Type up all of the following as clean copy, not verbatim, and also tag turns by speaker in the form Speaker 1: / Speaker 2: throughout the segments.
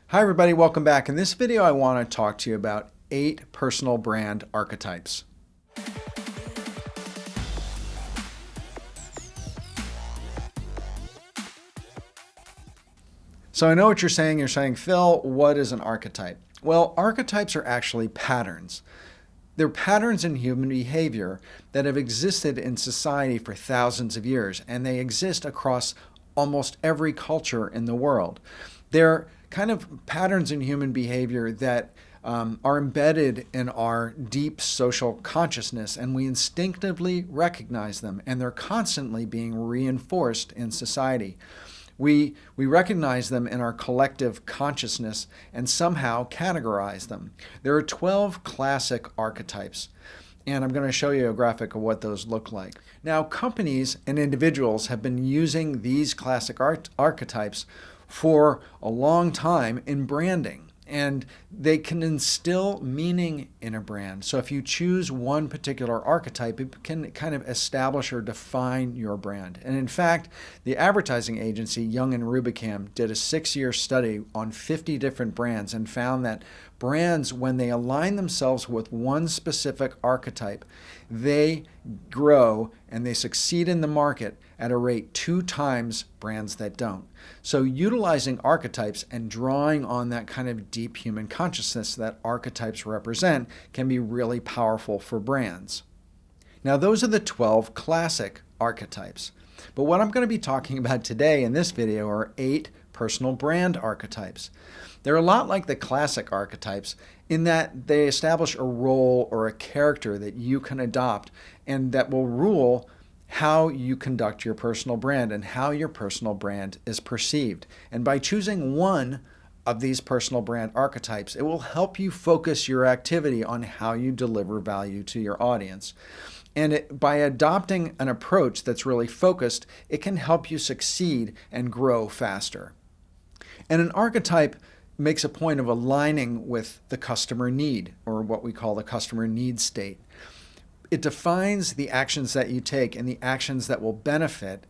Speaker 1: Hi everybody, welcome back. In this video I want to talk to you about 8 personal brand archetypes. So I know what you're saying. You're saying, Phil, what is an archetype? Well, archetypes are actually patterns. They're patterns in human behavior that have existed in society for thousands of years, and they exist across almost every culture in the world. They're kind of patterns in human behavior that are embedded in our deep social consciousness, and we instinctively recognize them, and they're constantly being reinforced in society. We recognize them in our collective consciousness and somehow categorize them. There are 12 classic archetypes, and I'm going to show you a graphic of what those look like. Now, companies and individuals have been using these classic archetypes for a long time in branding. And they can instill meaning in a brand. So if you choose one particular archetype, it can kind of establish or define your brand. And in fact, the advertising agency Young and Rubicam did a 6-year study on 50 different brands and found that brands, when they align themselves with one specific archetype, they grow and they succeed in the market at a rate 2 times brands that don't. So utilizing archetypes and drawing on that kind of deep human consciousness that archetypes represent can be really powerful for brands. Now, those are the 12 classic archetypes. But what I'm going to be talking about today in this video are 8 personal brand archetypes. They're a lot like the classic archetypes in that they establish a role or a character that you can adopt and that will rule how you conduct your personal brand and how your personal brand is perceived. And by choosing one of these personal brand archetypes, it will help you focus your activity on how you deliver value to your audience. And by adopting an approach that's really focused, it can help you succeed and grow faster. And an archetype makes a point of aligning with the customer need, or what we call the customer need state. It defines the actions that you take and the actions that will benefit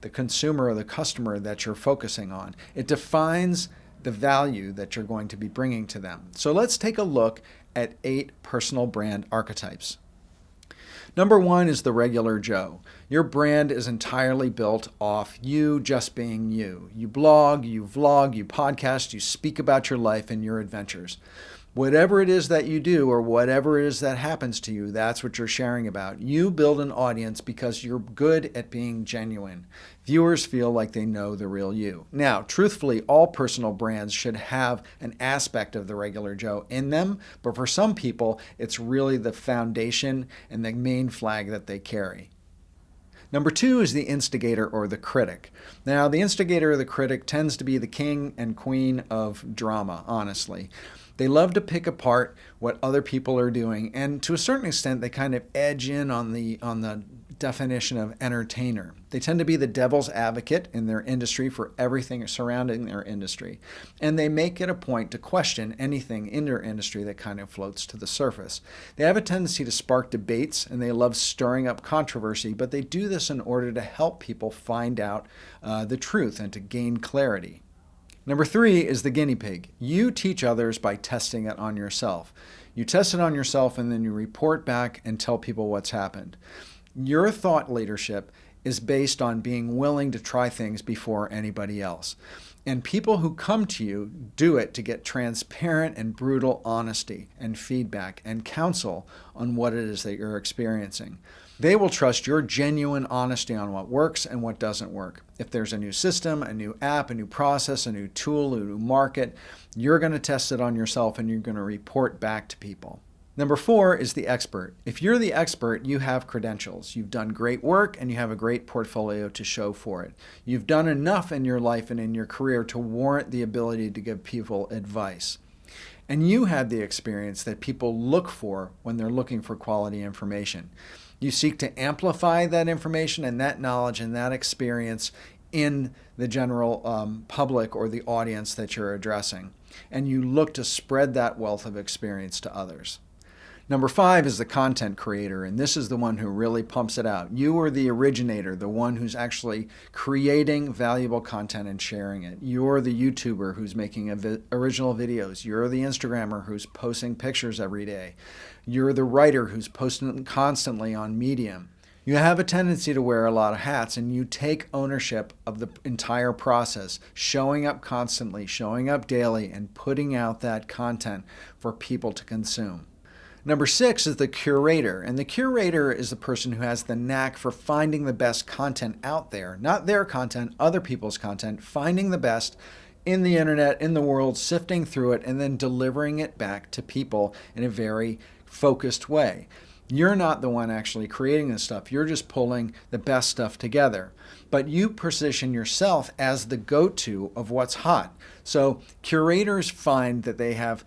Speaker 1: the consumer or the customer that you're focusing on. It defines the value that you're going to be bringing to them. So let's take a look at 8 personal brand archetypes. Number 1 is the regular Joe. Your brand is entirely built off you just being you. You blog, you vlog, you podcast, you speak about your life and your adventures. Whatever it is that you do or whatever it is that happens to you, that's what you're sharing about. You build an audience because you're good at being genuine. Viewers feel like they know the real you. Now, truthfully, all personal brands should have an aspect of the regular Joe in them, but for some people, it's really the foundation and the main flag that they carry. Number 2 is the instigator or the critic. Now, the instigator or the critic tends to be the king and queen of drama, honestly. They love to pick apart what other people are doing, and to a certain extent, they kind of edge in on the definition of entertainer. They tend to be the devil's advocate in their industry for everything surrounding their industry, and they make it a point to question anything in their industry that kind of floats to the surface. They have a tendency to spark debates, and they love stirring up controversy, but they do this in order to help people find out the truth and to gain clarity. Number 3 is the guinea pig. You teach others by testing it on yourself. You test it on yourself and then you report back and tell people what's happened. Your thought leadership is based on being willing to try things before anybody else. And people who come to you do it to get transparent and brutal honesty and feedback and counsel on what it is that you're experiencing. They will trust your genuine honesty on what works and what doesn't work. If there's a new system, a new app, a new process, a new tool, a new market, you're going to test it on yourself and you're going to report back to people. Number 4 is the expert. If you're the expert, you have credentials. You've done great work and you have a great portfolio to show for it. You've done enough in your life and in your career to warrant the ability to give people advice. And you have the experience that people look for when they're looking for quality information. You seek to amplify that information and that knowledge and that experience in the general public or the audience that you're addressing. And you look to spread that wealth of experience to others. Number 5 is the content creator, and this is the one who really pumps it out. You are the originator, the one who's actually creating valuable content and sharing it. You're the YouTuber who's making original videos. You're the Instagrammer who's posting pictures every day. You're the writer who's posting constantly on Medium. You have a tendency to wear a lot of hats, and you take ownership of the entire process, showing up constantly, showing up daily, and putting out that content for people to consume. Number 6 is the curator, and the curator is the person who has the knack for finding the best content out there. Not their content, other people's content, finding the best in the internet, in the world, sifting through it, and then delivering it back to people in a very focused way. You're not the one actually creating this stuff. You're just pulling the best stuff together. But you position yourself as the go-to of what's hot. So curators find that they have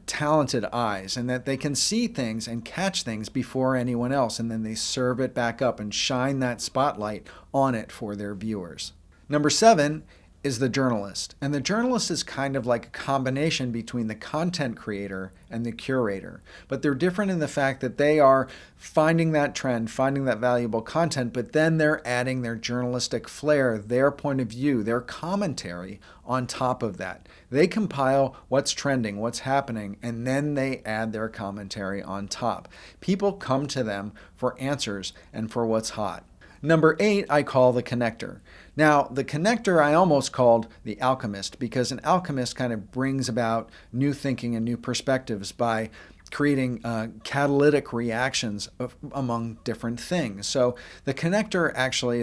Speaker 1: talented eyes and that they can see things and catch things before anyone else, and then they serve it back up and shine that spotlight on it for their viewers. Number 7 is the journalist. And the journalist is kind of like a combination between the content creator and the curator. But they're different in the fact that they are finding that trend, finding that valuable content, but then they're adding their journalistic flair, their point of view, their commentary on top of that. They compile what's trending, what's happening, and then they add their commentary on top. People come to them for answers and for what's hot. Number 8, I call the connector. Now, the connector I almost called the alchemist, because an alchemist kind of brings about new thinking and new perspectives by creating catalytic reactions among different things. So the connector actually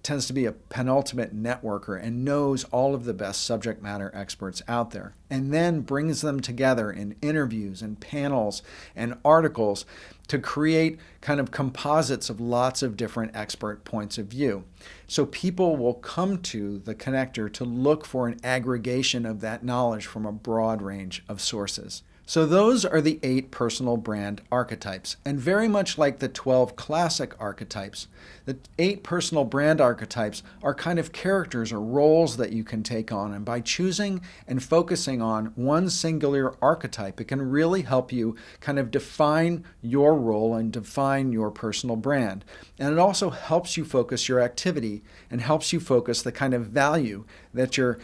Speaker 1: tends to be a penultimate networker and knows all of the best subject matter experts out there, and then brings them together in interviews and panels and articles to create kind of composites of lots of different expert points of view. So people will come to the connector to look for an aggregation of that knowledge from a broad range of sources. So those are the 8 personal brand archetypes. And very much like the 12 classic archetypes, the 8 personal brand archetypes are kind of characters or roles that you can take on. And by choosing and focusing on one singular archetype, it can really help you kind of define your role and define your personal brand. And it also helps you focus your activity and helps you focus the kind of value that you're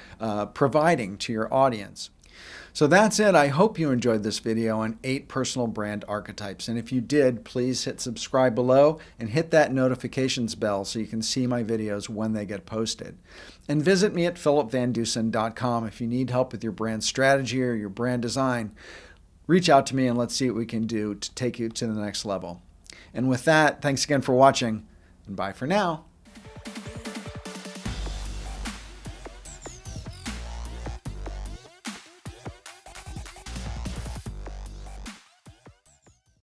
Speaker 1: providing to your audience. So that's it. I hope you enjoyed this video on 8 personal brand archetypes. And if you did, please hit subscribe below and hit that notifications bell so you can see my videos when they get posted. And visit me at philipvandusen.com if you need help with your brand strategy or your brand design. Reach out to me and let's see what we can do to take you to the next level. And with that, thanks again for watching, and bye for now.